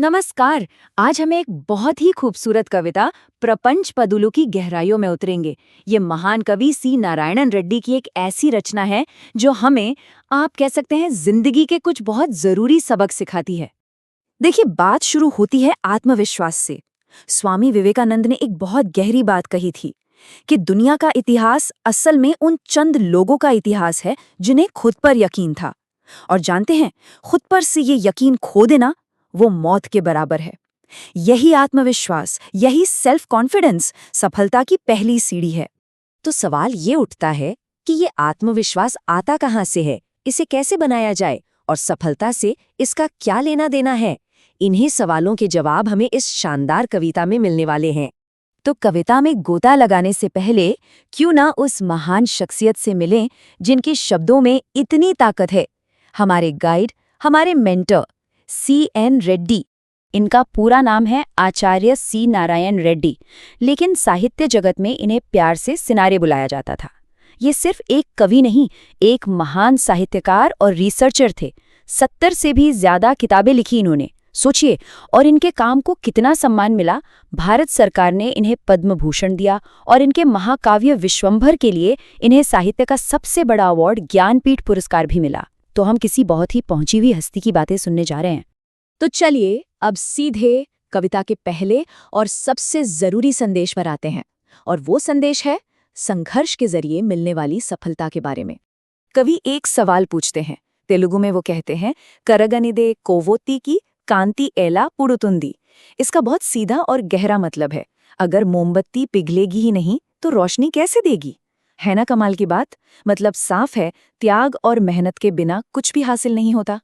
नमस्कार। आज हम एक बहुत ही खूबसूरत कविता प्रपंच पदुलु की गहराइयों में उतरेंगे। ये महान कवि सी नारायणन रेड्डी की एक ऐसी रचना है जो हमें, आप कह सकते हैं, जिंदगी के कुछ बहुत जरूरी सबक सिखाती है। देखिए, बात शुरू होती है आत्मविश्वास से। स्वामी विवेकानंद ने एक बहुत गहरी बात कही थी कि दुनिया का इतिहास असल में उन चंद लोगों का इतिहास है जिन्हें खुद पर यकीन था। और जानते हैं, खुद पर से ये यकीन खो देना वो मौत के बराबर है। यही आत्मविश्वास, यही सेल्फ कॉन्फिडेंस सफलता की पहली सीढ़ी है। तो सवाल ये उठता है कि ये आत्मविश्वास आता कहाँ से है, इसे कैसे बनाया जाए और सफलता से इसका क्या लेना देना है। इन्हीं सवालों के जवाब हमें इस शानदार कविता में मिलने वाले हैं। तो कविता में गोता लगाने से पहले क्यों ना उस महान शख्सियत से मिलें जिनके शब्दों में इतनी ताकत है। हमारे गाइड, हमारे मेंटर C.N. रेड्डी। इनका पूरा नाम है आचार्य सी नारायण रेड्डी, लेकिन साहित्य जगत में इन्हें प्यार से सिनारे बुलाया जाता था। ये सिर्फ एक कवि नहीं, एक महान साहित्यकार और रिसर्चर थे। 70 से भी ज्यादा किताबें लिखी इन्होंने। सोचिए, और इनके काम को कितना सम्मान मिला। भारत सरकार ने इन्हें पद्म भूषण दिया और इनके महाकाव्य विश्वंभर के लिए इन्हें साहित्य का सबसे बड़ा अवार्ड ज्ञानपीठ पुरस्कार भी मिला। तो हम किसी बहुत ही पहुंची हुई हस्ती की बातें सुनने जा रहे हैं। तो चलिए अब सीधे कविता के पहले और सबसे जरूरी संदेश पर आते हैं, और वो संदेश है संघर्ष के जरिए मिलने वाली सफलता के बारे में। कवि एक सवाल पूछते हैं। तेलुगु में वो कहते हैं, करगनिदे कोवोती की कांति एला पुड़ुतुंदी। इसका बहुत सीधा और गहरा मतलब है, अगर मोमबत्ती पिघलेगी ही नहीं तो रोशनी कैसे देगी। है ना कमाल की बात। मतलब साफ है, त्याग और मेहनत के बिना कुछ भी हासिल नहीं होता।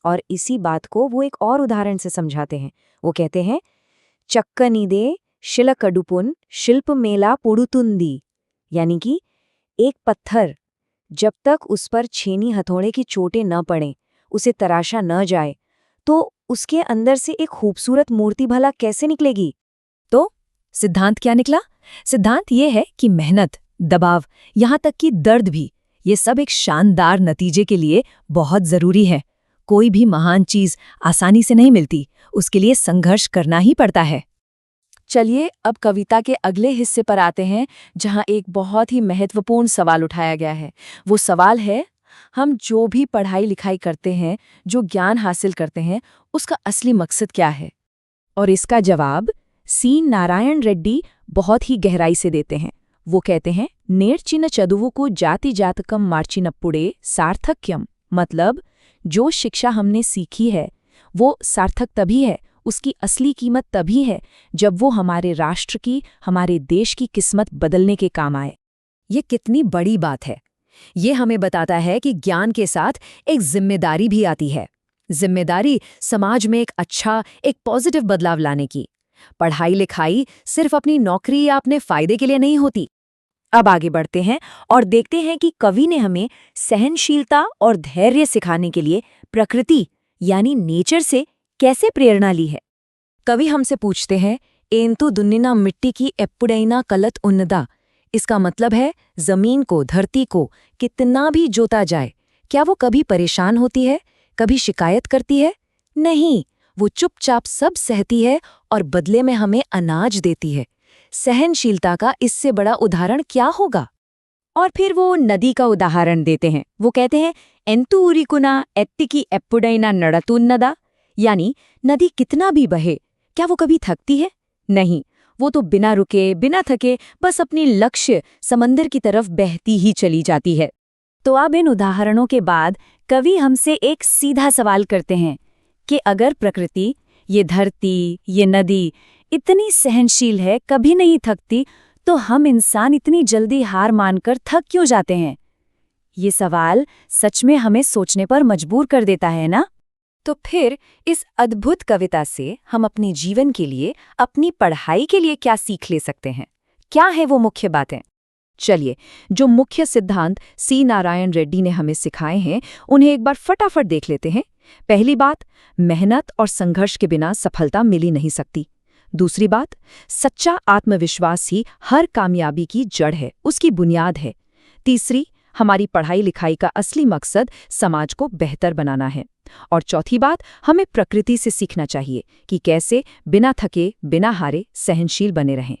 और इसी बात को वो एक और उदाहरण से समझाते हैं। वो कहते हैं, चक्कनीदे शिलकड़ुपुन शिल्प मेला पुड़ुतुंदी। यानी कि एक पत्थर, जब तक उस पर छेनी हथौड़े की चोटें न पड़ें, उसे तराशा न जाए, तो उसके अंदर से एक खूबसूरत मूर्ति भला कैसे निकलेगी। तो सिद्धांत क्या निकला? सिद्धांत ये है कि मेहनत, दबाव, यहाँ तक कि दर्द भी, ये सब एक शानदार नतीजे के लिए बहुत जरूरी है। कोई भी महान चीज आसानी से नहीं मिलती, उसके लिए संघर्ष करना ही पड़ता है। चलिए अब कविता के अगले हिस्से पर आते हैं, जहां एक बहुत ही महत्वपूर्ण सवाल उठाया गया है। वो सवाल है, हम जो भी पढ़ाई लिखाई करते हैं, जो ज्ञान हासिल करते हैं, उसका असली मकसद क्या है। और इसका जवाब सी नारायण रेड्डी बहुत ही गहराई से देते हैं। वो कहते हैं, नेर्चिन चदुवुकु जाति जातकम मार्चिनप्पुड़े सार्थक्यम। मतलब जो शिक्षा हमने सीखी है वो सार्थक तभी है, उसकी असली कीमत तभी है जब वो हमारे राष्ट्र की, हमारे देश की किस्मत बदलने के काम आए। ये कितनी बड़ी बात है। ये हमें बताता है कि ज्ञान के साथ एक जिम्मेदारी भी आती है। जिम्मेदारी समाज में एक अच्छा, एक पॉजिटिव बदलाव लाने की। पढ़ाई लिखाई सिर्फ अपनी नौकरी या अपने फायदे के लिए नहीं होती। अब आगे बढ़ते हैं और देखते हैं कि कवि ने हमें सहनशीलता और धैर्य सिखाने के लिए प्रकृति यानी नेचर से कैसे प्रेरणा ली है। कवि हमसे पूछते हैं, एंतु दुन्निना मिट्टी की एप्पुडैना कलत उन्नदा। इसका मतलब है, जमीन को, धरती को कितना भी जोता जाए, क्या वो कभी परेशान होती है, कभी शिकायत करती है? नहीं, वो चुपचाप सब सहती है और बदले में हमें अनाज देती है। सहनशीलता का इससे बड़ा उदाहरण क्या होगा। और फिर वो नदी का उदाहरण देते हैं। वो कहते हैं, एंतु उरिकुना एत्तिकी एप्पुडैना नड़तुन्नदा। यानी नदी कितना भी बहे, क्या वो कभी थकती है? नहीं, वो तो बिना रुके, बिना थके बस अपनी लक्ष्य समंदर की तरफ बहती ही चली जाती है। तो अब इन उदाहरणों के बाद कवि हमसे एक सीधा सवाल करते हैं कि अगर प्रकृति, ये धरती, ये नदी इतनी सहनशील है, कभी नहीं थकती, तो हम इंसान इतनी जल्दी हार मानकर थक क्यों जाते हैं। ये सवाल सच में हमें सोचने पर मजबूर कर देता है ना। तो फिर इस अद्भुत कविता से हम अपने जीवन के लिए, अपनी पढ़ाई के लिए क्या सीख ले सकते हैं? क्या है वो मुख्य बातें? चलिए, जो मुख्य सिद्धांत सी नारायण रेड्डी ने हमें सिखाए हैं, उन्हें एक बार फटाफट देख लेते हैं। पहली बात, मेहनत और संघर्ष के बिना सफलता मिल ही नहीं सकती। दूसरी बात, सच्चा आत्मविश्वास ही हर कामयाबी की जड़ है, उसकी बुनियाद है। तीसरी, हमारी पढ़ाई लिखाई का असली मकसद समाज को बेहतर बनाना है। और चौथी बात, हमें प्रकृति से सीखना चाहिए कि कैसे बिना थके, बिना हारे सहनशील बने रहें।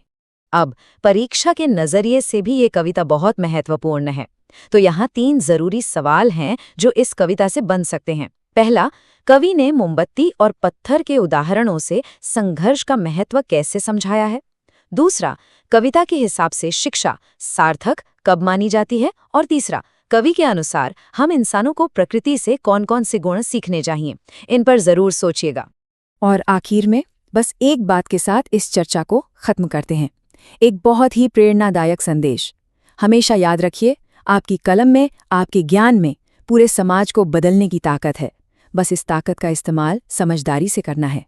अब परीक्षा के नजरिए से भी ये कविता बहुत महत्वपूर्ण है। तो यहाँ 3 जरूरी सवाल हैं जो इस कविता से बन सकते हैं। पहला, कवि ने मोमबत्ती और पत्थर के उदाहरणों से संघर्ष का महत्व कैसे समझाया है? दूसरा, कविता के हिसाब से शिक्षा सार्थक कब मानी जाती है? और तीसरा, कवि के अनुसार हम इंसानों को प्रकृति से कौन-कौन से गुण सीखने चाहिए? इन पर जरूर सोचिएगा। और आखिर में बस एक बात के साथ इस चर्चा को खत्म करते हैं। एक बहुत ही प्रेरणादायक संदेश। हमेशा याद रखिए, आपकी कलम में, आपके ज्ञान में पूरे समाज को बदलने की ताकत है। बस इस ताकत का इस्तेमाल समझदारी से करना है।